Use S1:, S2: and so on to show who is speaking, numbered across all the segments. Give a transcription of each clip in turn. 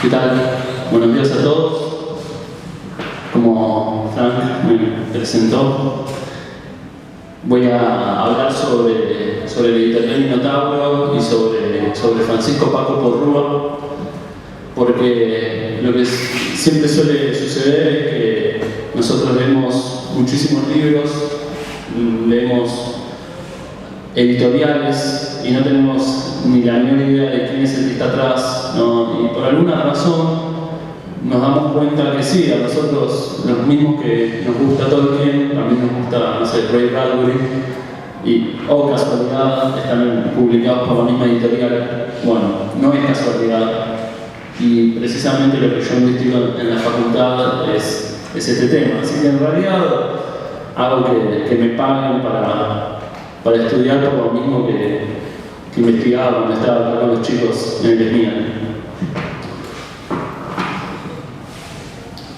S1: ¿Qué tal? Buenos días a todos. Como Frank me presentó, voy a hablar sobre el editorial Minotauro y sobre Francisco Paco Porrúa, porque lo que siempre suele suceder es que nosotros leemos muchísimos libros, leemos editoriales y no tenemos ni la menor idea de quién es el que está atrás, ¿no? Y por alguna razón nos damos cuenta que sí, a nosotros, los mismos que nos gusta Tolkien, también nos gusta, no sé, Ray Bradbury, y, casualidad, están publicados por la misma editorial. Bueno, no es casualidad, y precisamente lo que yo investigo en la facultad es este tema. Así que en realidad hago que me paguen para estudiar por lo mismo que investigaba cuando estaba acá con los chicos en el ESMIA.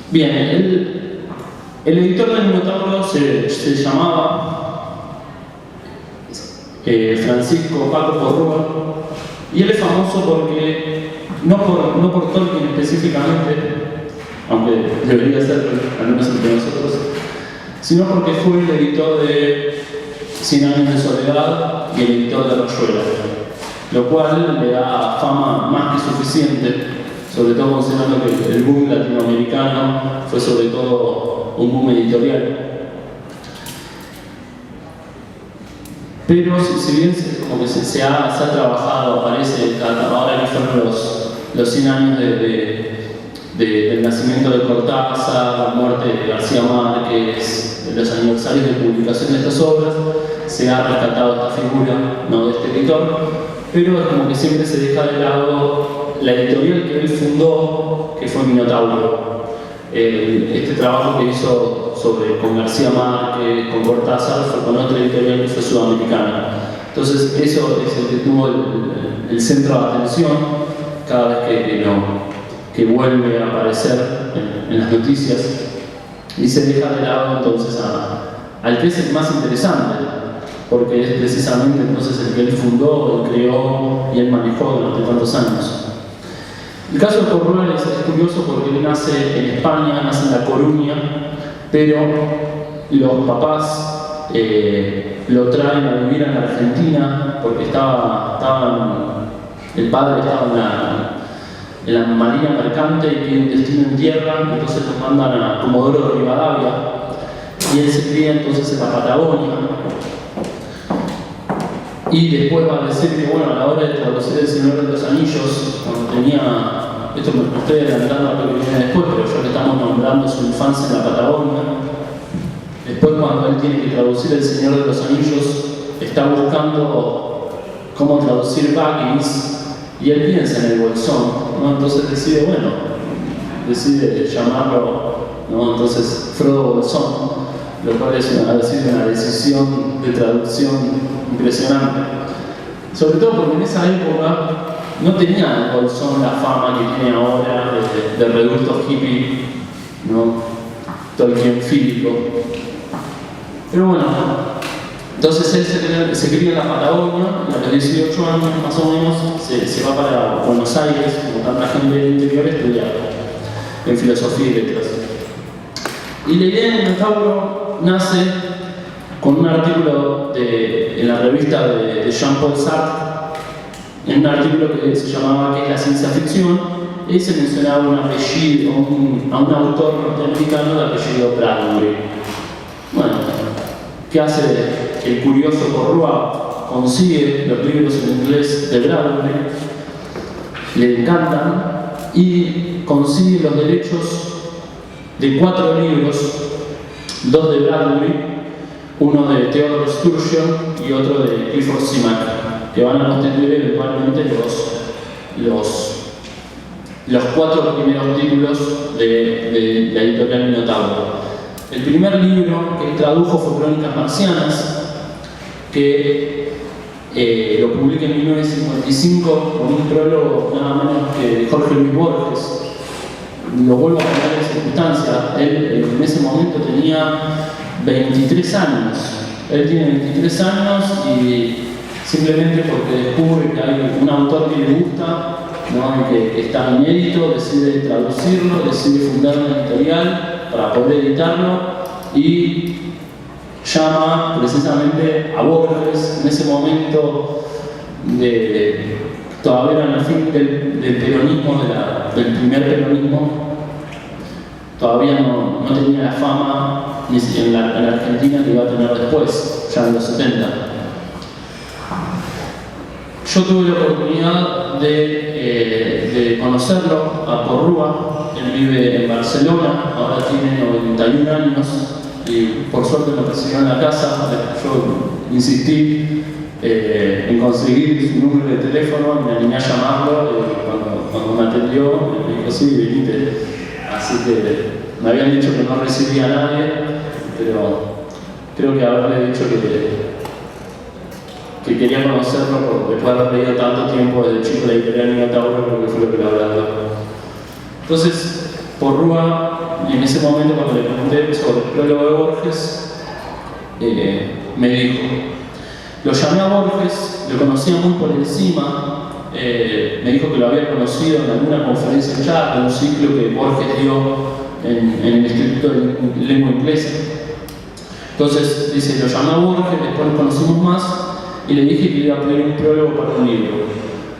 S1: Bien, el editor del Minotauro se llamaba Francisco Paco Porrúa, y él es famoso porque, no por Tolkien específicamente, aunque debería ser, al menos entre nosotros, sino porque fue el editor de 100 años de soledad y el editor de Rayuela, lo cual le da fama más que suficiente, sobre todo considerando que el boom latinoamericano fue sobre todo un boom editorial. Pero si bien como que se ha trabajado, aparece ahora que fueron los 100 años del nacimiento de Cortázar, la muerte de García Márquez, los aniversarios de publicación de estas obras, se ha rescatado esta figura, ¿no?, de este editor, pero es como que siempre se deja de lado la editorial que él fundó, que fue Minotauro. Este trabajo que hizo con García Márquez, con Cortázar, fue con otra editorial que fue sudamericana. Entonces eso es el que tuvo el centro de atención cada vez que vuelve a aparecer en las noticias, y se deja de lado entonces al que es el más interesante, porque es precisamente entonces el que él fundó, él creó y él manejó durante tantos años. El caso de Porrúa es curioso porque él nace en España, nace en La Coruña, pero los papás lo traen a vivir en Argentina porque el padre estaba en la Marina Mercante y tiene un destino en tierra, entonces los mandan a Comodoro de Rivadavia, y él se cría entonces en la Patagonia. Y después va a decir que, bueno, a la hora de traducir El Señor de los Anillos, cuando tenía, esto me estoy adelantando a lo que viene después, pero ya que estamos nombrando su infancia en la Patagonia, después cuando él tiene que traducir El Señor de los Anillos, está buscando cómo traducir Baggins, y él piensa en el Bolsón, ¿no? Entonces decide llamarlo, ¿no?, entonces Frodo Bolsón, lo cual es una decisión de traducción impresionante, sobre todo porque en esa época no tenía el Bolsón la fama que tiene ahora de reducto hippie, ¿no?, tolkienfílico. Pero bueno, entonces él se cría en la Patagonia y a los 18 años más o menos se va para Buenos Aires, como tanta gente del interior, a estudiar en filosofía y letras. Y la idea de Minotauro nace con un artículo en la revista de Jean-Paul Sartre, en un artículo que se llamaba ¿Qué es la ciencia ficción? Y se mencionaba un apellido, a un autor norteamericano de apellido Bradbury. Bueno, ¿qué hace el curioso Porrúa? Consigue los libros en inglés de Bradbury, le encantan, y consigue los derechos de 4 libros, 2 de Bradbury, uno de Theodore Sturgeon y otro de Clifford Simak, que van a constituir eventualmente los 4 primeros títulos de la editorial Minotauro. El primer libro que tradujo fue Crónicas Marcianas, que lo publica en 1955 con un prólogo nada menos que de Jorge Luis Borges. Lo vuelvo a poner en circunstancia, él en ese momento tenía 23 años. Él tiene 23 años y simplemente porque descubre que hay un autor que le gusta, ¿no? Y que está inédito, decide traducirlo, decide fundar una editorial para poder editarlo y llama precisamente a Borges en ese momento todavía era en el fin del peronismo, del primer peronismo, todavía no tenía la fama ni en la Argentina que iba a tener después, ya en los 70. Yo tuve la oportunidad de conocerlo a Porrúa. Él vive en Barcelona, ahora tiene 91 años y por suerte me recibió en la casa. Yo insistí en conseguir su número de teléfono y me animé a llamarlo. Cuando me atendió me dijo: sí, viniste. Así que me habían dicho que no recibía a nadie, pero creo que haberle dicho que quería conocerlo después de haber leído tanto tiempo desde chico la editorial Minotauro, creo que fue lo que le hablaba. Entonces, Porrúa, en ese momento cuando le pregunté sobre el prólogo de Borges, me dijo, lo llamé a Borges, lo conocía muy por encima, me dijo que lo había conocido en alguna conferencia en un ciclo que Borges dio en el Instituto de Lengua Inglesa. Entonces, dice, lo llamé a Borges, después nos conocimos más, y le dije que le iba a pedir un prólogo para un libro.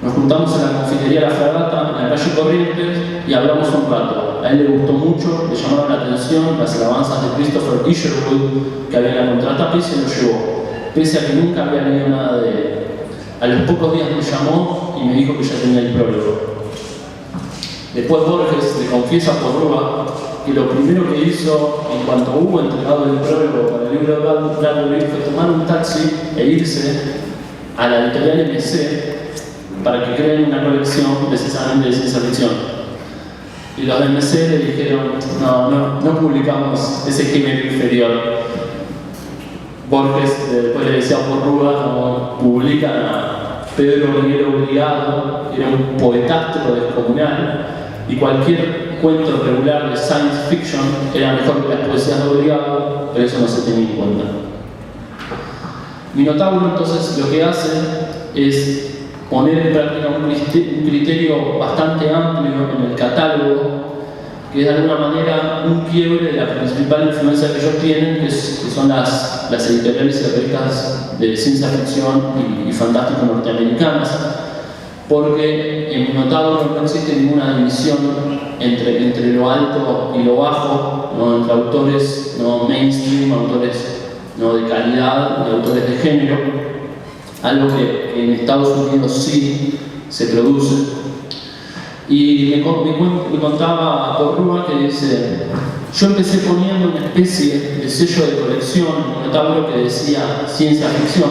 S1: Nos juntamos en la confitería La Fragata, en la calle Corrientes, y hablamos un rato. A él le gustó mucho, le llamaron la atención las alabanzas de Christopher Isherwood que había en la contratapa y se lo llevó, pese a que nunca había leído nada de él. A los pocos días me llamó y me dijo que ya tenía el prólogo. Después Borges le confiesa a Porrúa que lo primero que hizo en cuanto hubo entregado el prólogo para el libro de Bradbury fue tomar un taxi e irse a la editorial MC para que creen una colección precisamente de ciencia ficción. Y los de MC le dijeron, no publicamos ese género inferior. Borges después le decía a Porrúa, no publican a Pedro Riguero Obligado, era un poetástico descomunal, y cualquier cuento regular de science fiction era mejor que las poesías de Obligado, pero eso no se tenía en cuenta. Minotauro entonces lo que hace es poner en práctica un criterio bastante amplio en el catálogo, que es de alguna manera un quiebre de la principal influencia que ellos tienen, que son las editoriales y revistas de ciencia ficción y fantástico norteamericanas, porque en Minotauro no existe ninguna división entre lo alto y lo bajo, ¿no? Entre autores no mainstream, autores no de calidad y autores de género, algo que en Estados Unidos sí se produce. Y me contaba Porrúa que dice, yo empecé poniendo una especie de sello de colección en Minotauro que decía ciencia ficción,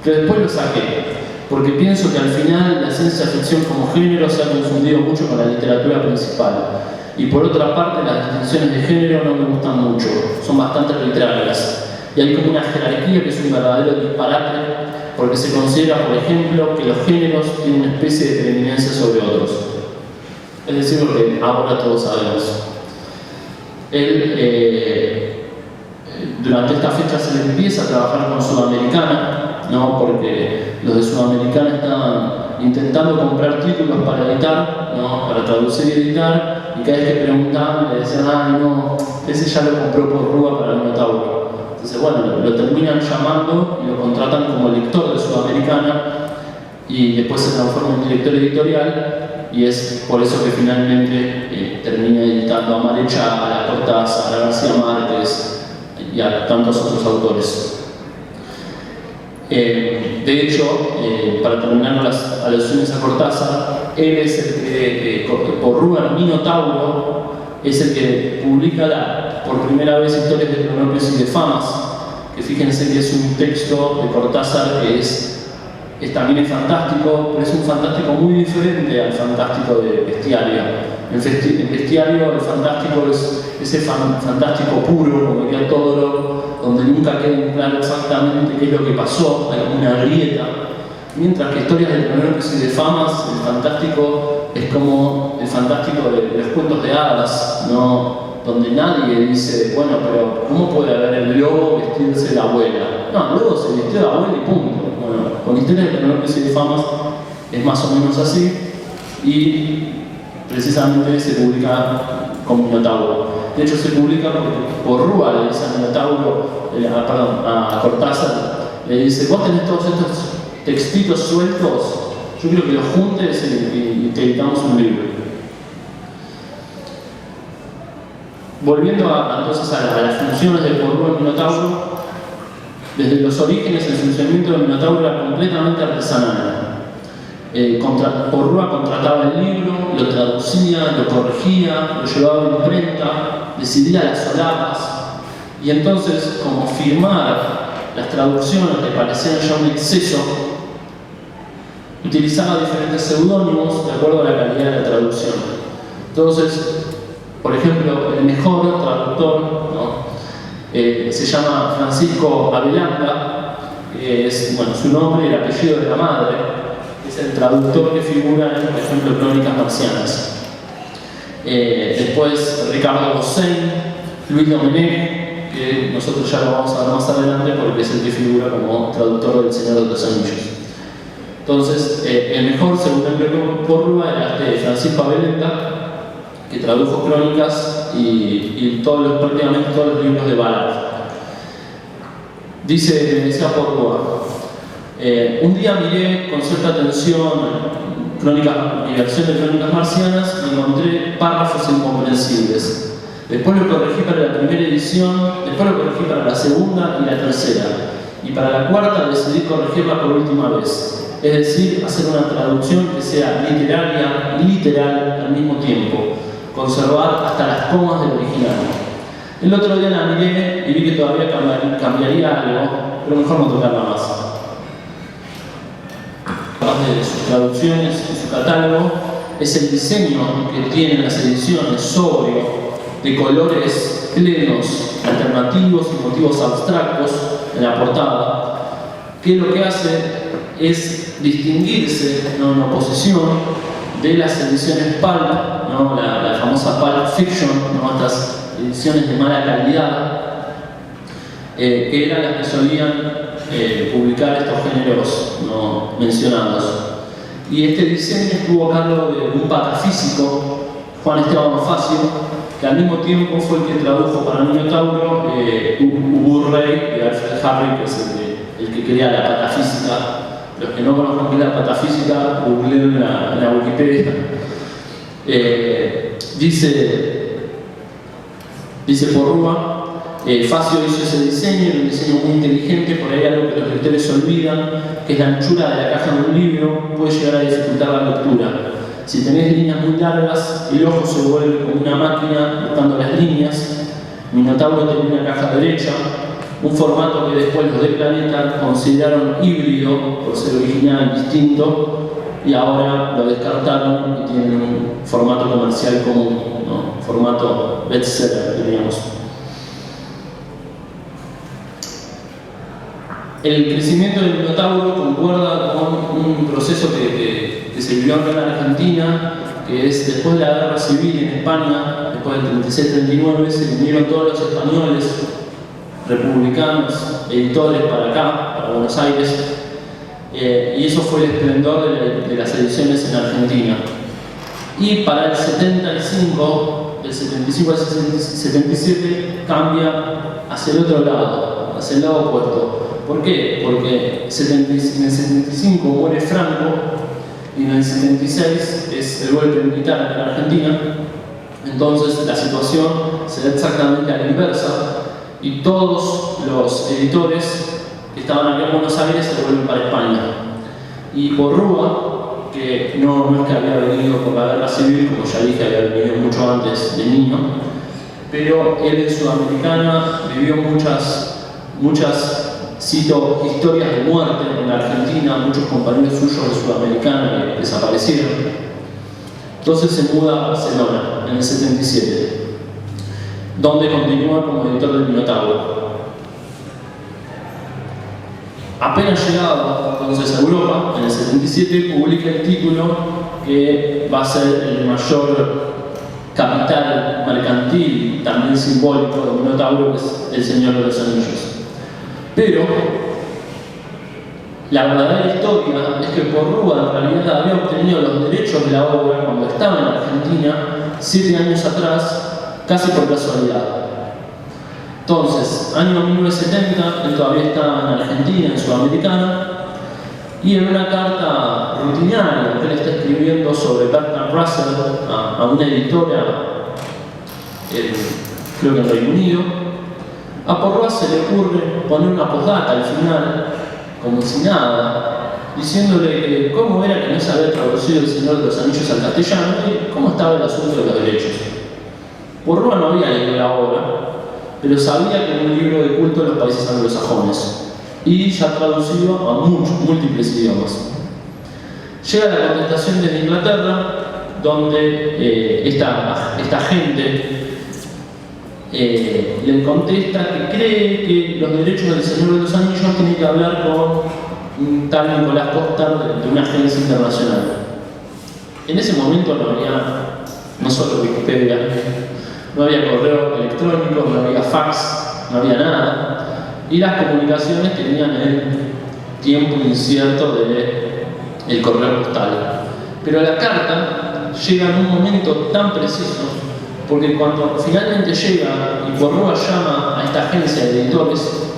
S1: pero después lo saqué, porque pienso que al final la ciencia ficción como género se ha confundido mucho con la literatura principal. Y por otra parte, las distinciones de género no me gustan mucho, son bastante arbitrarias. Y hay como una jerarquía que es un verdadero disparate, porque se considera, por ejemplo, que los géneros tienen una especie de preeminencia sobre otros. Es decir, lo que ahora todos sabemos. Él, durante esta fecha se le empieza a trabajar con Sudamericana, ¿no? Porque los de Sudamericana estaban intentando comprar títulos para editar, ¿no? Para traducir y editar, y cada vez que preguntaban le decían, no, ese ya lo compró Porrúa para el Minotauro. Entonces, bueno, lo terminan llamando y lo contratan como lector de Sudamericana y después se transforma en director editorial, y es por eso que finalmente termina editando a Marechal, a Cortázar, a García Márquez y a tantos otros autores. De hecho, para terminar las alusiones a Cortázar, él es el que, Porrúa en Minotauro, es el que publica por primera vez Historias de Cronopios y de Famas, que fíjense que es un texto de Cortázar que también es fantástico, pero es un fantástico muy diferente al fantástico de Bestiario. En Bestiario el fantástico es ese fantástico puro, como diría Todorov, donde nunca queda claro exactamente qué es lo que pasó, hay como una grieta. Mientras que Historias de Cronopios y de Famas, el fantástico es como el fantástico de los cuentos de hadas, ¿no? Donde nadie dice, bueno, pero ¿cómo puede haber el lobo vestirse de abuela? No, el lobo se vistió de abuela y punto. Bueno, con Historias de Cronopios y de Famas es más o menos así. y precisamente se publica con Minotauro. De hecho, se publica por Rúa, le dice a Minotauro, a Cortázar, le dice: vos tenés todos estos textitos sueltos, yo quiero que los juntes y te editamos un libro. Volviendo entonces a las funciones de Porrúa y Minotauro, desde los orígenes el funcionamiento del Minotauro era completamente artesanal. Porrúa contrataba el libro, lo traducía, lo corregía, lo llevaba a la imprenta, decidía las solapas, y entonces, como firmar las traducciones le parecían ya un exceso, utilizaba diferentes seudónimos de acuerdo a la calidad de la traducción. Entonces, por ejemplo, el mejor traductor, ¿no? Se llama Francisco Abelanda, que es su nombre y el apellido de la madre. Es el traductor que figura en, por ejemplo, Crónicas Marcianas. Después Ricardo Gossein, Luis Domenech, que nosotros ya lo vamos a ver más adelante porque es el que figura como traductor del Señor de los Anillos. Entonces, el mejor, según el Porrúa, era Francisco Abelanda, que tradujo Crónicas y prácticamente todos los libros de Ballard. Decía Porrúa: un día miré con cierta atención mi versión de Crónicas Marcianas y encontré párrafos incomprensibles. Después lo corregí para la primera edición, después lo corregí para la segunda y la tercera. Y para la cuarta decidí corregirla por última vez. Es decir, hacer una traducción que sea literaria y literal al mismo tiempo. Conservar hasta las comas del original. El otro día la miré y vi que todavía cambiaría algo, pero mejor no tocarla más. Además de sus traducciones y su catálogo, es el diseño que tienen las ediciones sobrio, de colores plenos, alternativos y motivos abstractos en la portada, que lo que hace es distinguirse, ¿no?, en oposición de las ediciones pulp, ¿no?, la famosa pulp fiction, ¿no?, estas ediciones de mala calidad, que eran las que solían publicar estos géneros, ¿no?, mencionados. Y este diseño estuvo a cargo de un patafísico, Juan Esteban Facio, que al mismo tiempo fue el que tradujo para Minotauro Uburrey de Alfred Harry, que es el que crea la patafísica. Los que no conozcan qué es la patafísica, googleen en la Wikipedia. Dice Porrúa, Facio hizo ese diseño, un diseño muy inteligente. Por ahí algo que los lectores olvidan, que es la anchura de la caja de un libro, puede llegar a dificultar la lectura. Si tenés líneas muy largas, el ojo se vuelve como una máquina buscando las líneas. Minotauro tenía una caja derecha, un formato que después los de Planeta consideraron híbrido por ser original y distinto, y ahora lo descartaron y tienen un formato comercial común, ¿no?, formato bestseller, diríamos. El crecimiento del Minotauro concuerda con un proceso que se vivió acá en Argentina, que es después de la guerra civil en España, después del 36-39, se vinieron todos los españoles, republicanos, editores para acá, para Buenos Aires, y eso fue el esplendor de las ediciones en Argentina. Y para el 75, del 75 al 77, cambia hacia el otro lado, hacia el lado opuesto. ¿Por qué? Porque en el 75 muere Franco y en el 76 es el golpe militar en Argentina. Entonces la situación se da exactamente a la inversa y todos los editores que estaban aquí en Buenos Aires se vuelven para España. Y Porrúa, que no es que había venido por la guerra civil, como ya dije, había venido mucho antes de niño, pero él es sudamericana, vivió muchas cito historias de muerte en la Argentina, muchos compañeros suyos de Sudamericana que desaparecieron. Entonces se muda a Barcelona en el 77, donde continúa como editor del Minotauro. Apenas llegado entonces a Europa, en el 77, publica el título que va a ser el mayor capital mercantil, también simbólico del Minotauro, que es El Señor de los Anillos. Pero La verdadera historia es que Porrúa en realidad había obtenido los derechos de la obra cuando estaba en Argentina 7 años atrás, casi por casualidad. Entonces, año 1970, él todavía estaba en Argentina, en Sudamericana, y en una carta rutinaria que él está escribiendo sobre Bertrand Russell a una editora, creo que en Reino Unido, a Porrúa se le ocurre poner una postdata al final, como si nada, diciéndole que cómo era que no se había traducido El Señor de los Anillos al castellano y cómo estaba el asunto de los derechos. Porrúa no había leído la obra, pero sabía que era un libro de culto en los países anglosajones y ya traducido a múltiples idiomas. Llega la contestación desde Inglaterra, donde esta gente le contesta que cree que los derechos del Señor de los Anillos tienen que hablar con un tal Nicolás Costa de una agencia internacional. En ese momento no había, no solo Wikipedia, no había correo electrónico, no había fax, no había nada, y las comunicaciones tenían el tiempo incierto del correo postal. Pero la carta llega en un momento tan preciso, porque cuando finalmente llega y Porrúa llama a esta agencia de editores,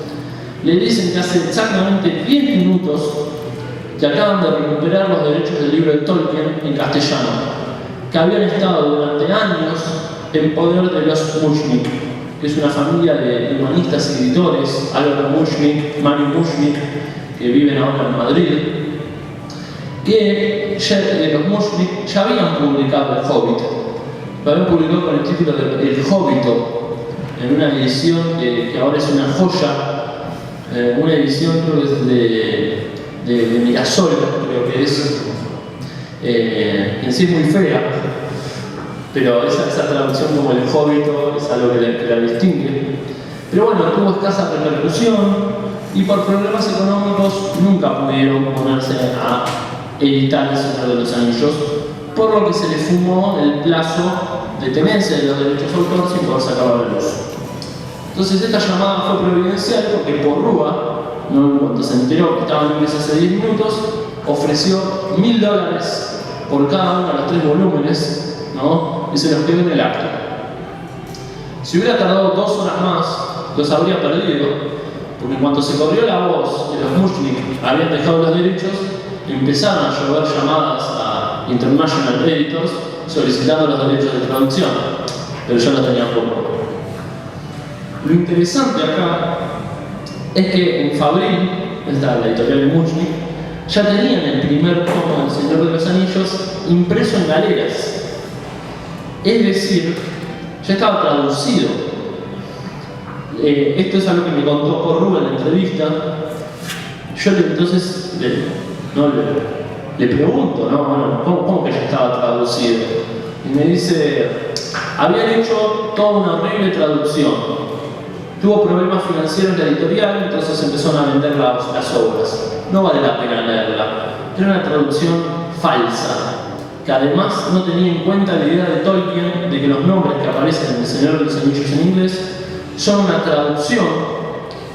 S1: le dicen que hace exactamente 10 minutos que acaban de recuperar los derechos del libro de Tolkien en castellano, que habían estado durante años en poder de los Mushnik, que es una familia de humanistas y editores, Álvaro Mushnik, Mario Mushnik, que viven ahora en Madrid, que los Mushnik ya habían publicado El Hobbit. Lo habían publicado con el título de El Hobbito, en una edición que ahora es una joya, una edición creo que es de Mirasol, creo que es, en sí es muy fea, pero esa traducción como El Hobbito es algo que la distingue. Pero bueno, tuvo escasa repercusión y por problemas económicos nunca pudieron ponerse a editar El Señor de los Anillos, por lo que se le fumó el plazo de tenencia de los derechos de autor sin poder sacarlo a la luz. Entonces esta llamada fue providencial porque Porrúa, cuando se enteró que estaban en inglés hace 10 minutos, ofreció $1000 por cada uno de los 3 volúmenes, ¿no? Y se los quedó en el acto. Si hubiera tardado 2 horas más, los habría perdido, porque cuando se corrió la voz de los Mushnik habían dejado los derechos, empezaron a llover llamadas a International Editors solicitando los derechos de traducción, pero yo los tenía poco. Lo interesante acá es que en Fabril, la editorial de Mushnik, ya tenían el primer tomo del Señor de los Anillos impreso en galeras. Es decir, ya estaba traducido. Esto es algo que me contó Porrúa en la entrevista. Yo entonces le pregunto, ¿no? Bueno, ¿cómo que ya estaba traducido? Y me dice, habían hecho toda una horrible traducción. Tuvo problemas financieros la editorial, entonces empezaron a vender las obras. No vale la pena leerla. Era una traducción falsa, que además no tenía en cuenta la idea de Tolkien de que los nombres que aparecen en El Señor de los Anillos en inglés son una traducción.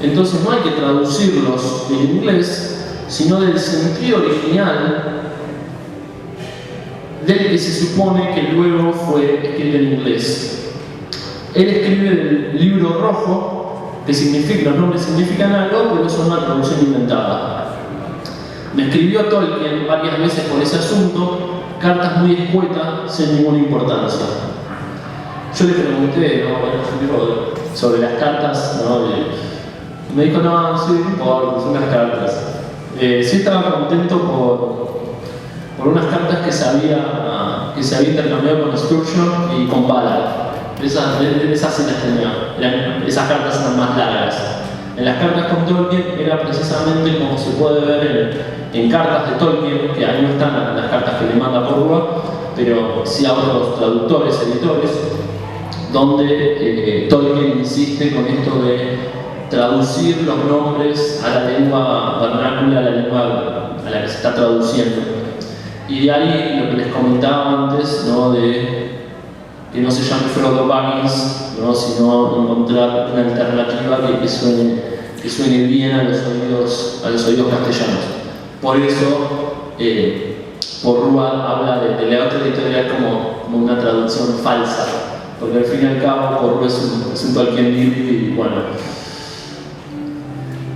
S1: Entonces no hay que traducirlos en inglés, sino del sentido original del que se supone que luego fue escrito en inglés. Él escribe del libro rojo, que significa, los nombres significan algo, pero son una traducción inventada. Me escribió Tolkien varias veces por ese asunto, cartas muy escuetas, sin ninguna importancia. Yo le pregunté, ¿no? sobre las cartas, ¿no? Me dijo, no, sí, son las cartas. Sí estaba contento por unas cartas que se había intercambiado con Sturgeon y con Ballard. Esas sí las tenía. Esas cartas eran más largas. En las cartas con Tolkien era precisamente como se puede ver en cartas de Tolkien, que ahí no están las cartas que le manda Porrúa, pero sí a otros traductores, editores, donde Tolkien insiste con esto de traducir los nombres a la lengua vernácula, a la lengua a la que se está traduciendo. Y de ahí lo que les comentaba antes, ¿no? De que no se llame Frodo Baggins, ¿no? Sino encontrar una alternativa que suene bien a los oídos castellanos. Por eso, Porrúa habla de la otra editorial como una traducción falsa, porque al fin y al cabo Porrúa es un Tolkien y bueno.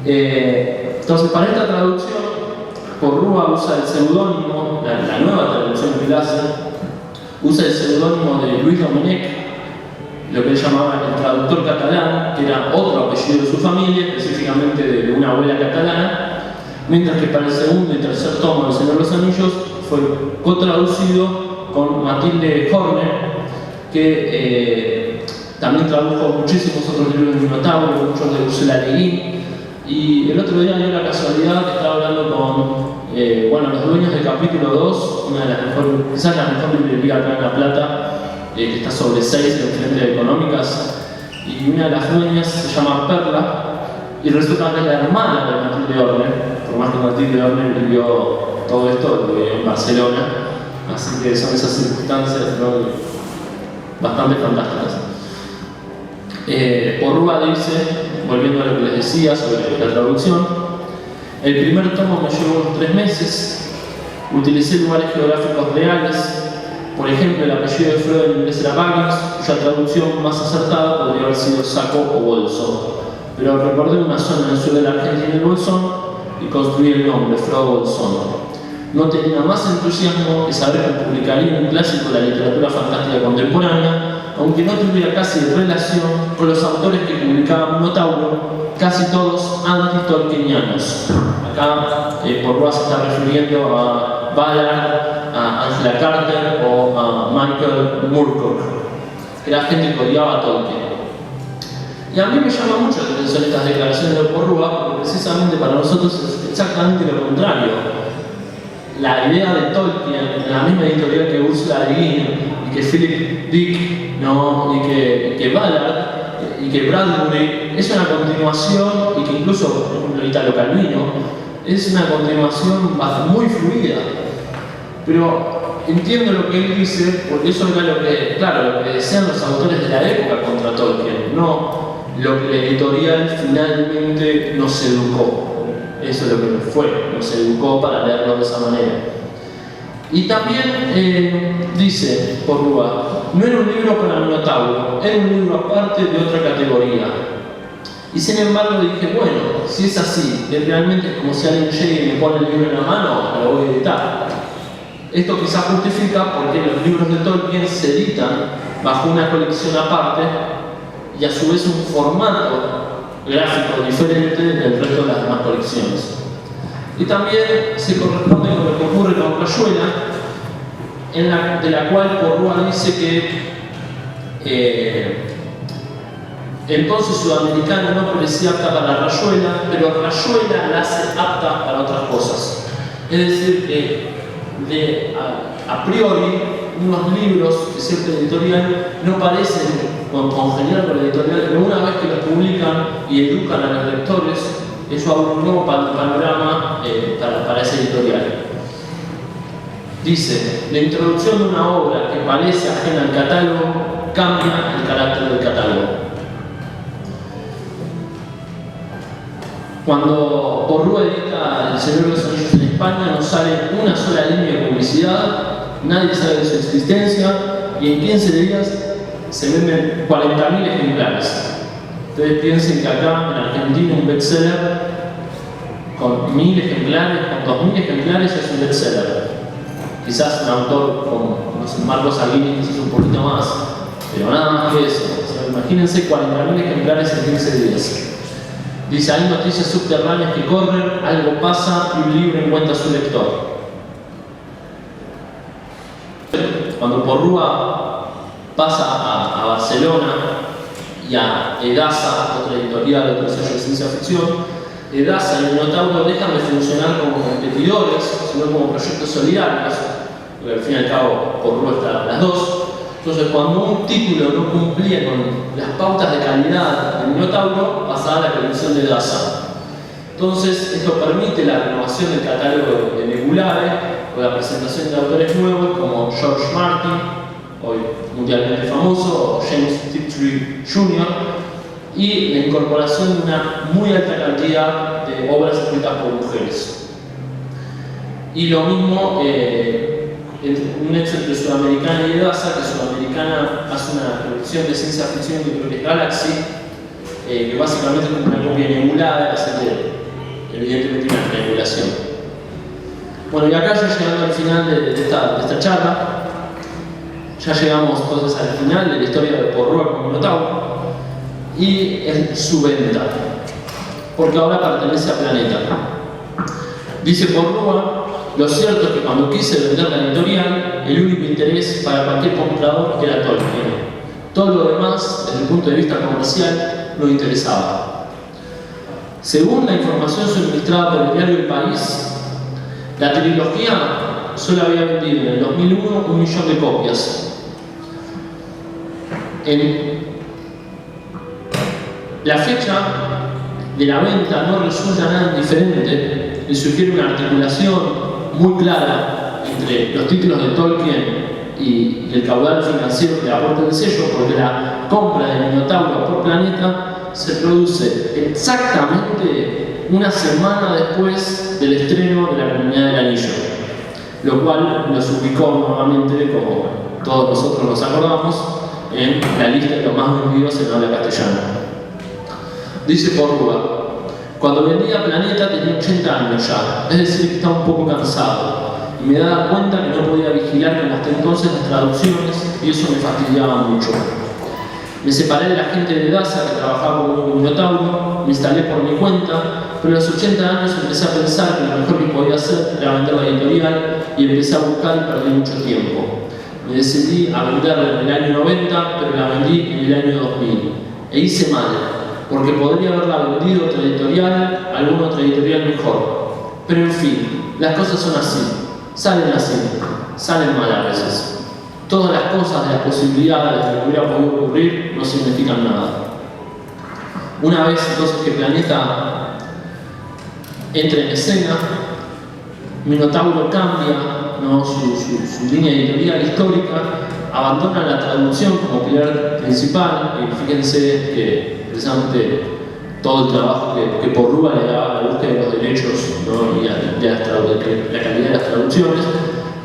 S1: Entonces, para esta traducción, Porrúa usa el seudónimo, la nueva traducción que él hace, usa el seudónimo de Luis Domenech, lo que él llamaba el traductor catalán, que era otro apellido de su familia, específicamente de una abuela catalana, mientras que para el segundo y tercer tomo del Señor de los Anillos fue cotraducido con Matilde Horner, que también tradujo muchísimos otros libros de Minotauro, muchos de Ursula Le Guin. Y el otro día dio la casualidad que estaba hablando con los dueños del capítulo 2, una de las mejores, quizás la mejor librería acá en La Plata, que está sobre 6 en Frente Económicas, y una de las dueñas se llama Perla, y resulta que es la hermana de Matilde Horner, por más que Matilde Horner vivió todo esto, vivió en Barcelona, así que son esas circunstancias, ¿no?, bastante fantásticas. Porrúa dice, volviendo a lo que les decía sobre la traducción, el primer tomo me llevó unos 3 meses, utilicé lugares geográficos reales, por ejemplo el apellido de Frodo en inglés era Baggins, cuya traducción más acertada podría haber sido saco o bolso, pero recordé una zona en el sur de la Argentina del Bolsón y construí el nombre, Frodo Bolsón. No tenía más entusiasmo que saber que publicaría un clásico de la literatura fantástica contemporánea, aunque no tuviera casi relación con los autores que publicaban Minotauro, casi todos anti-tolkienianos. Acá Porrúa se está refiriendo a Ballard, a Angela Carter o a Michael Moorcock, que era gente que odiaba a Tolkien. Y a mí me llama mucho la atención estas declaraciones de Porrúa, porque precisamente para nosotros es exactamente lo contrario. La idea de Tolkien, en la misma editorial que Ursula Le Guin y que Philip Dick, ¿no?, y que Ballard y que Bradbury, es una continuación, y que incluso, por ejemplo, Italo Calvino, es una continuación muy fluida. Pero entiendo lo que él dice, porque eso era lo que decían los autores de la época contra Tolkien, no lo que la editorial finalmente nos educó. Eso es lo que fue, nos educó para leerlo de esa manera. Y también dice Porrúa, no era un libro para Minotauro, era un libro aparte de otra categoría. Y sin embargo dije, bueno, si es así, que realmente es como si alguien llegue y me pone el libro en la mano, lo voy a editar. Esto quizás justifica porque los libros de Tolkien se editan bajo una colección aparte y a su vez un formato gráfico diferente del resto de las demás colecciones. Y también se corresponde con lo que ocurre con Rayuela, de la cual Porrúa dice que entonces Sudamericana no parecía apta para Rayuela, pero Rayuela la hace apta para otras cosas. Es decir, que a priori unos libros de cierta editorial no parecen congeniar con la editorial, pero una vez que los publican y educan a los lectores, eso abre un nuevo panorama para esa editorial. Dice, la introducción de una obra que parece ajena al catálogo cambia el carácter del catálogo. Cuando Porrúa edita El Señor de los Anillos en España, no sale una sola línea de publicidad, nadie sabe de su existencia, y en 15 días se venden 40.000 ejemplares. Ustedes piensen que acá en Argentina un bestseller con 1.000 ejemplares, con 2.000 ejemplares es un bestseller. Quizás un autor como, no sé, Marcos Aguirre quizás un poquito más, pero nada más que eso. O sea, imagínense 40.000 ejemplares en 15 días. Dice, hay noticias subterráneas que corren, algo pasa y un libro encuentra a su lector. Cuando Porrúa pasa a Barcelona y a Edasa, otra editorial, otro sello de ciencia ficción, Edasa y Minotauro dejan de funcionar como competidores, sino como proyectos solidarios, porque al fin y al cabo Porrúa está a las dos. Entonces, cuando un título no cumplía con las pautas de calidad de Minotauro, pasaba a la colección de Edasa. Entonces, esto permite la renovación del catálogo de Nebulare o la presentación de autores nuevos como George Martin, hoy mundialmente famoso, o James Tiptree Jr., y la incorporación de una muy alta cantidad de obras escritas por mujeres. Y lo mismo, un nexo entre Sudamericana y Daza, que Sudamericana hace una producción de ciencia ficción que creo que es Galaxy, que básicamente es una copia nebulada de la serie, evidentemente una triangulación. Bueno, y acá ya llegando al final de esta charla, ya llegamos entonces al final de la historia de Porrúa con Minotauro y su venta, porque ahora pertenece a Planeta. Dice Porrúa: lo cierto es que cuando quise vender la editorial, el único interés para cualquier comprador era Tolkien. Todo lo demás, desde el punto de vista comercial, no interesaba. Según la información suministrada por el diario El País, la trilogía solo había vendido en el 2001 1 millón de copias. La fecha de la venta no resulta nada indiferente y sugiere una articulación muy clara entre los títulos de Tolkien y el caudal financiero que aporta el sello, porque la compra del Minotauro por Planeta se produce exactamente una semana después del estreno de La Comunidad del Anillo, lo cual los ubicó nuevamente, como todos nosotros nos acordamos, en la lista de los más vendidos en habla castellana. Dice Porrúa: cuando vendía Planeta tenía 80 años ya, es decir, que estaba un poco cansado, y me daba cuenta que no podía vigilar como hasta entonces las traducciones, y eso me fastidiaba mucho. Me separé de la gente de Daza que trabajaba con un Minotauro, me instalé por mi cuenta, pero a los 80 años empecé a pensar que lo mejor que podía hacer era vender la editorial y empecé a buscar y perdí mucho tiempo. Me decidí a venderla en el año 90, pero la vendí en el año 2000. E hice mal, porque podría haberla vendido otra editorial, alguna otra editorial mejor. Pero en fin, las cosas son así, salen mal a veces. Todas las cosas de las posibilidades de lo que hubiera podido ocurrir no significan nada. Una vez entonces que Planeta entra en escena, Minotauro cambia, ¿no?, su línea editorial histórica, abandona la traducción como pilar principal, y fíjense que precisamente todo el trabajo que Porrúa le daba a la búsqueda de los derechos, ¿no?, y a la calidad de las traducciones,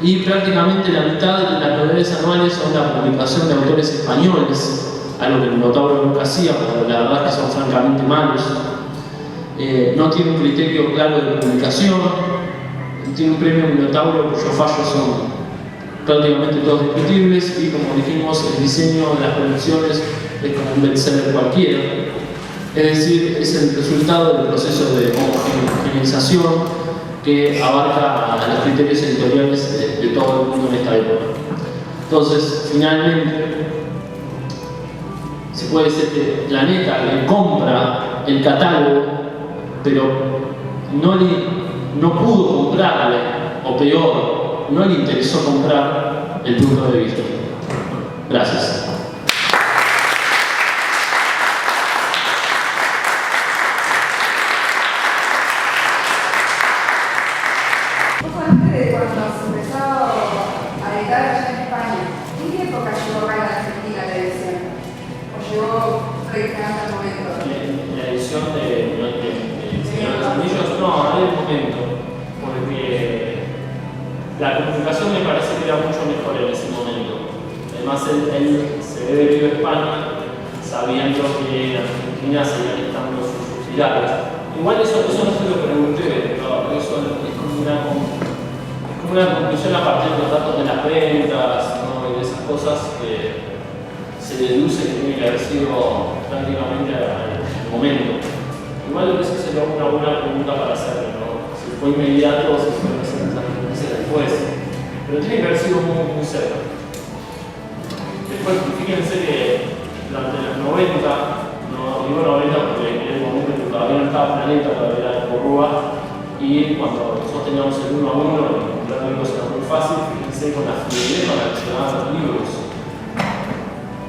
S1: y prácticamente la mitad de las novedades anuales son la publicación de autores españoles, algo que el Minotauro nunca hacía, porque la verdad es que son francamente malos. No tiene un criterio claro de publicación, tiene un premio Minotauro cuyos fallos son prácticamente todos discutibles, y como dijimos, el diseño de las colecciones es como un bestseller cualquiera. Es decir, es el resultado del proceso de homogeneización que abarca a los criterios editoriales de todo el mundo en esta época. Entonces, finalmente, se puede decir que Planeta le compra el catálogo, pero no pudo comprarle, o peor, no le interesó comprar el punto de vista. Gracias. La comunicación me parece que era mucho mejor en ese momento. Además, él se debe ir a España sabiendo que en Argentina seguían estando sus subsidiarios. Igual eso no se lo pregunté, pero eso es como una conclusión a partir de los datos de las ventas, ¿no?, y de esas cosas que se deduce que tiene que haber sido prácticamente al momento. Igual a veces sería una buena pregunta para hacerlo, ¿no? Si fue inmediato o si fue meses después, pero tiene que haber sido muy cerca. Después, fíjense que durante los 90, no digo 90 porque en el momento que todavía no estaba Planeta, todavía era Porrúa, y cuando nosotros teníamos el 1 a 1, comprar libros era muy fácil. Fíjense con la fluidez con la que llegaban los libros,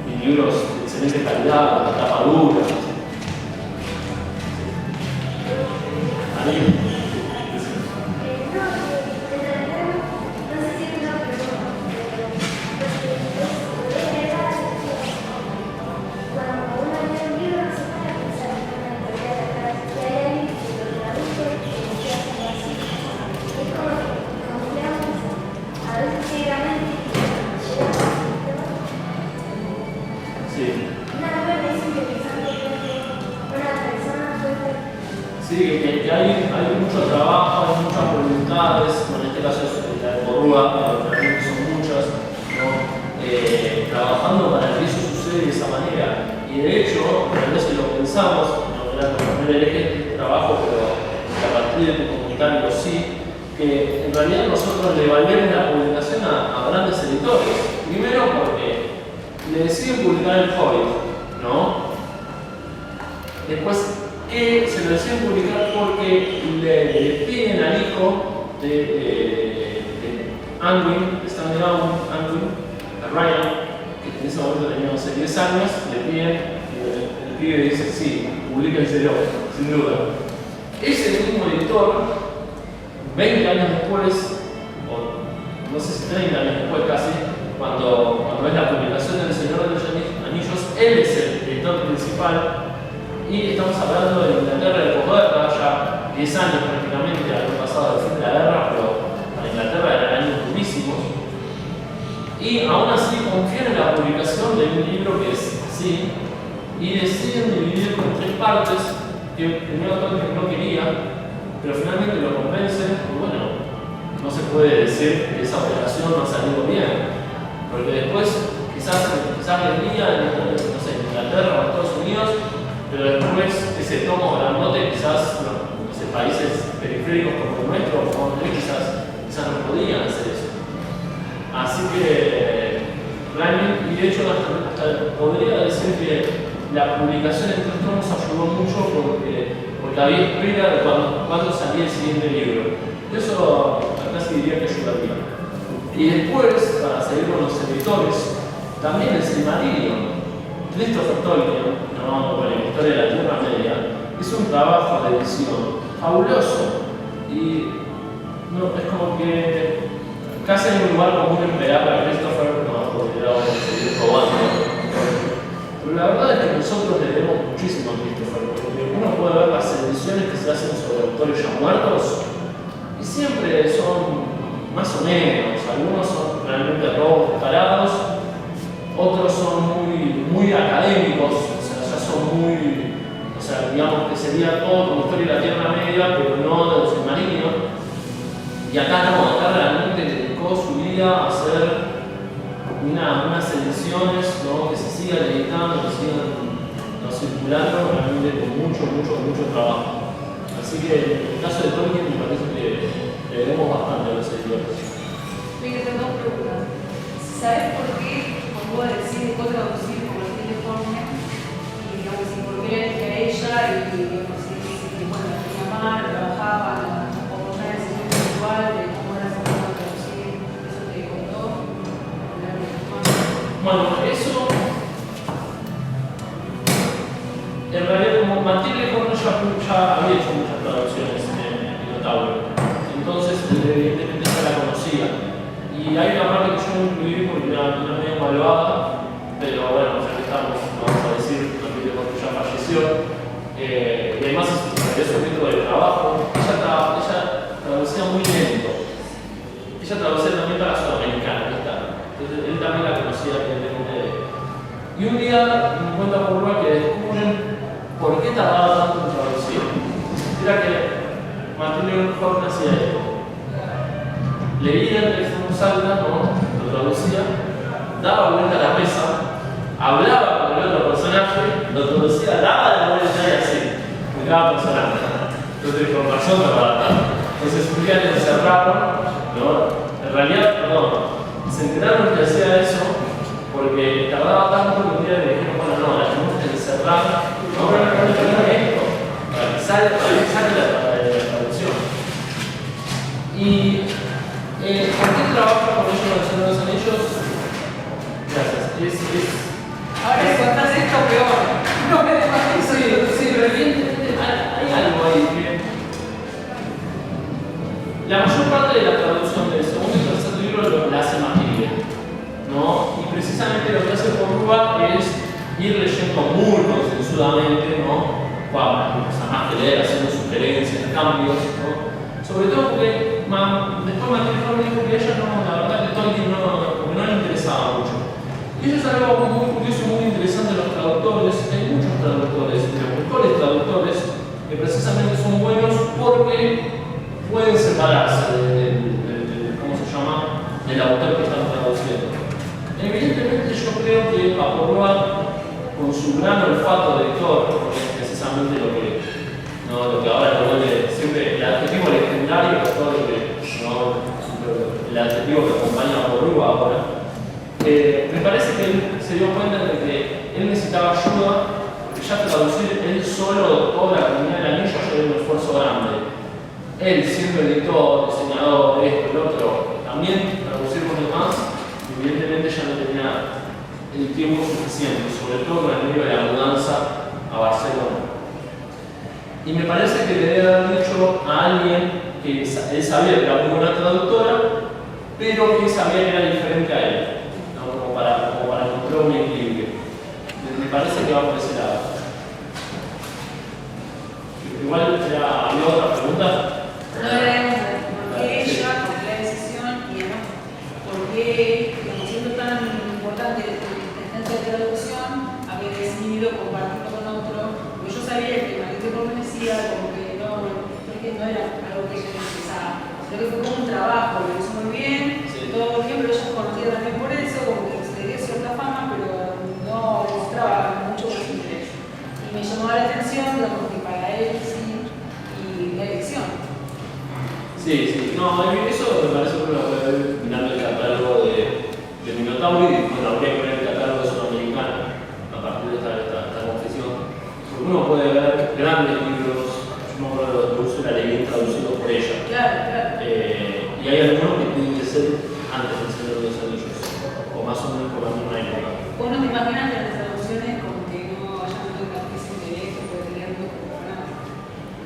S1: y libros de excelente calidad, de tapa dura. Ahí. Sí. Sí, que hay mucho trabajo, hay muchas voluntades, en este caso es la de Porrúa, pero realmente son muchas, ¿no? Trabajando para que eso suceda de esa manera. Y de hecho, tal vez si lo pensamos, no era como el eje de este trabajo, pero a partir de tu comunitario sí, que en realidad nosotros le valemos la publicación a grandes editores. Primero porque le deciden publicar el Hobbit, ¿no? Después que se lo deciden publicar porque le piden al hijo de Anduin, Stanley Anduin, a Ryan, que en ese momento tenía 10 años, le piden, el pibe dice, sí, publíquenselo, sin duda. Ese mismo editor, 20 años después, o no sé si 30 años después casi, cuando es la publicación del Señor de los Anillos, él es el editor principal. Y estamos hablando de Inglaterra de posguerra, ya 10 años prácticamente, algo pasado del fin de la guerra, pero para Inglaterra eran años durísimos. Y aún así confían en la publicación de un libro que es así, y deciden dividirlo en 3 partes, que primero Tolkien no quería, pero finalmente lo convencen, y bueno, no se puede decir que esa operación no ha salido bien, porque después quizás vendía en Inglaterra o Estados Unidos, pero después ese tomo grandote quizás no sé, países periféricos como el nuestro o quizás no podían hacer eso. Así que realmente, y de hecho hasta podría decir que la publicación en 3 tomos ayudó mucho porque había espera de cuándo salía el siguiente libro. Eso casi diría que ayudaría. Y después, para seguir con los editores, también el Silmarillion. Christopher Tolkien, ¿no? Con la historia de la Tierra Media, hizo un trabajo de edición fabuloso y no, es como que casi hay un lugar común en pelear para Christopher, no porque era un seguir robando. Pero la verdad es que nosotros le debemos muchísimo a Christopher, porque uno puede ver las ediciones que se hacen sobre autores ya muertos y siempre son más o menos, algunos son realmente robos descarados, otros son muy académicos, o sea, ya son muy, o sea, digamos que sería todo como historia de la Tierra Media, pero no de los Silmarillion. Y acá no, acá realmente dedicó su vida a hacer unas ediciones, ¿no? Que se sigan editando, que sigan circulando realmente con mucho trabajo. Así que en el caso de Tolkien me parece que le debemos bastante a los editores.
S2: Me quedan 2 preguntas. ¿Sabes por qué? Vos decís cómo traducir como el de Fornia y digamos, si por qué le a ella y digamos, si bueno, la tenía mal, trabajaba como una enseñanza igual de cómo era esa forma de traducir, eso te contó.
S1: Bueno, eso en realidad como Matilde Horner ya había hecho muchas traducciones en Minotauro, entonces evidentemente ya la conocía. Y hay una parte que yo no incluí porque era medio malvada, pero bueno, ya que estamos, vamos a decir, Matilde Horner ya falleció. Y además es un método de trabajo. Ella traducía muy lento. Ella traducía también para Sudamericana, entonces él también la conocía evidentemente. Y un día me encuentra por Porrúa que descubren por qué tardaba tanto en traducir. Era que Matilde Horner hacía esto. Leía el texto en voz alta, ¿no? Lo traducía, daba vuelta a la mesa, hablaba con el otro personaje, lo traducía, daba la vuelta y así, con cada personaje. Entonces, con razón tardaba tanto. Entonces, un día le encerraron, ¿no? En realidad, se enteraron que hacía eso porque tardaba tanto que un día le dijeron, bueno, no, la tenemos que encerrar, no, esto, para que salga la traducción. Y ¿por qué trabaja con ellos en el Señor de los Anillos? Gracias.
S2: Ahora si contás esto peor. No me dejes.
S1: Sí, pero evidentemente hay algo ahí que. La mayor parte de la traducción del segundo y tercer libro la hace Matilde, ¿no? Y precisamente lo que hace Porrúa es ir leyendo muy concienzudamente, ¿no? Más que leer, haciendo sugerencias, cambios, ¿no? Sobre todo porque después Matilde Horner dijo que a ella la verdad que Tolkien no le interesaba mucho. Y eso es algo muy curioso y muy interesante por prueba con su gran olfato de lector, porque es precisamente lo que ahora lo vuelve siempre el adjetivo legendario, el adjetivo que acompaña a Porrúa ahora. Me parece que él se dio cuenta de que él necesitaba ayuda, porque ya traducir él solo toda la comunidad del anillo ya era un esfuerzo grande. Él, siendo editor, diseñador, esto, el otro, también traducir con demás, evidentemente ya no tenía el tiempo suficiente, sobre todo en el medio de la mudanza a Barcelona. Y me parece que le debe haber dicho a alguien que él sabía que era muy buena traductora, pero que sabía que era diferente a él, ¿no? como para encontrar un equilibrio. Me parece que va por ese lado. Igual había otra pregunta.
S2: No era por qué ella tomó la decisión y además por qué, siendo tan importante la instancia de traducción, había decidido compartirlo con otro. Porque yo sabía que Margarita permanecía, como que no era algo que ella necesitaba, sino que fue como un trabajo, lo hizo muy bien, todo bien, pero ella es conocida también por eso, como que se le dio cierta fama, pero no mostraba mucho por su interés. Y me llamó la atención, digamos, que para él sí, y la elección.
S1: Sí, no, eso me parece que lo puede ver mirando el catálogo de Minotauro y bueno, habría que ver el catálogo de Sudamericana a partir de esta confesión. Porque uno puede ver grandes libros, yo me acuerdo de Úrsula Le Guin traducido por ella.
S2: Claro.
S1: Y hay algunos que tienen que ser antes del Señor de los Anillos, o más o menos por la misma época.
S2: ¿Vos no te imaginas que las traducciones como que no hayan tenido tantísimo interés, que puede tener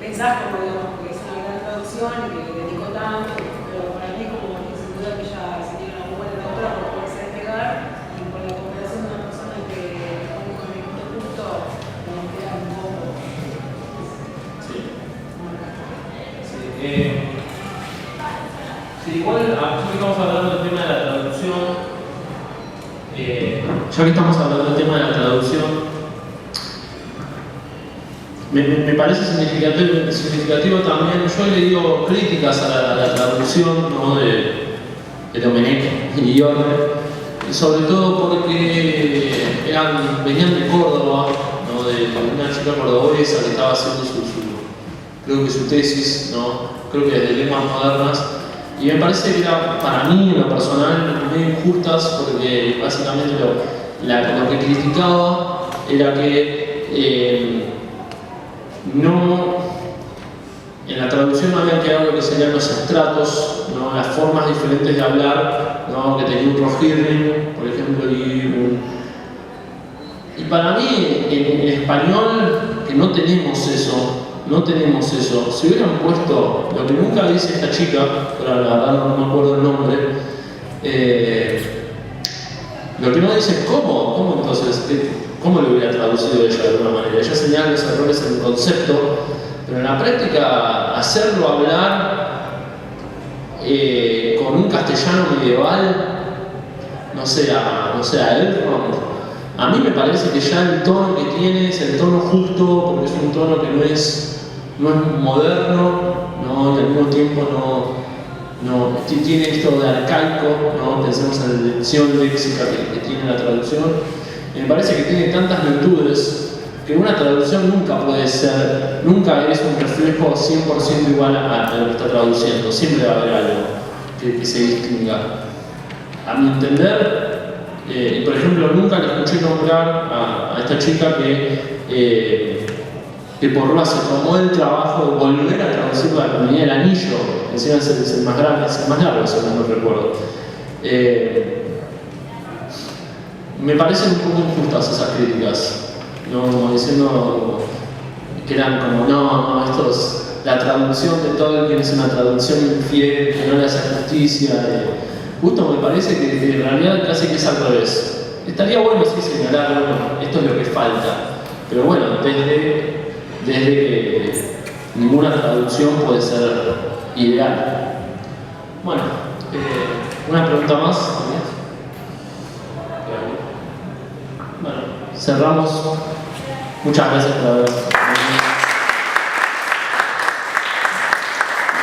S2: pensás como digamos que es una gran traducción y que le dedicó tanto, pero para mí como que sin duda que ya sería una muy buena traductora por poderse despegar y por la cooperación de una persona que pone con el mismo punto nos queda un poco.
S1: Sí, igual ya que estamos hablando del tema de la traducción, me parece significativo también. Yo he leído críticas a la traducción, ¿no? de Domenech y Yorne, sobre todo porque venían de Córdoba, ¿no? de una chica cordobesa que estaba haciendo creo que su tesis, ¿no? creo que de lenguas modernas. Y me parece que era, para mí, en lo personal, muy injustas, porque básicamente lo que criticaba era que en la traducción no habían quedado lo que serían los estratos, ¿no? las formas diferentes de hablar, ¿no? que tenía un Rohirrim, por ejemplo, y para mí, en español, que no tenemos eso. Si hubieran puesto lo que nunca dice esta chica, pero la verdad no me acuerdo el nombre, lo que no dice es cómo entonces, cómo lo hubiera traducido ella de alguna manera. Ella señala los errores en el concepto, pero en la práctica hacerlo hablar con un castellano medieval, no sé, a Elrond, a mí me parece que ya el tono que tiene es el tono justo, porque es un tono que no es moderno, ¿no? y al mismo tiempo no tiene esto de arcaico, ¿no? pensemos en la lección léxica que tiene la traducción. Y me parece que tiene tantas virtudes que una traducción nunca es un reflejo 100% igual a lo que está traduciendo, siempre va a haber algo que se distinga. A mi entender, y por ejemplo, nunca le escuché nombrar a esta chica que Porrúa se tomó el trabajo de volver a traducir la Comunidad del Anillo, encima es el más grande, es el más largo, si no recuerdo. Me parecen un poco injustas esas críticas, ¿no? Como diciendo que eran como, la traducción de Tolkien es una traducción infiel, que no le hace justicia. Justo me parece que en realidad casi que es al revés. Estaría bueno sí señalar, bueno, esto es lo que falta, pero bueno, desde que ninguna traducción puede ser ideal. Bueno, una pregunta más. Bueno, cerramos. Muchas gracias por haber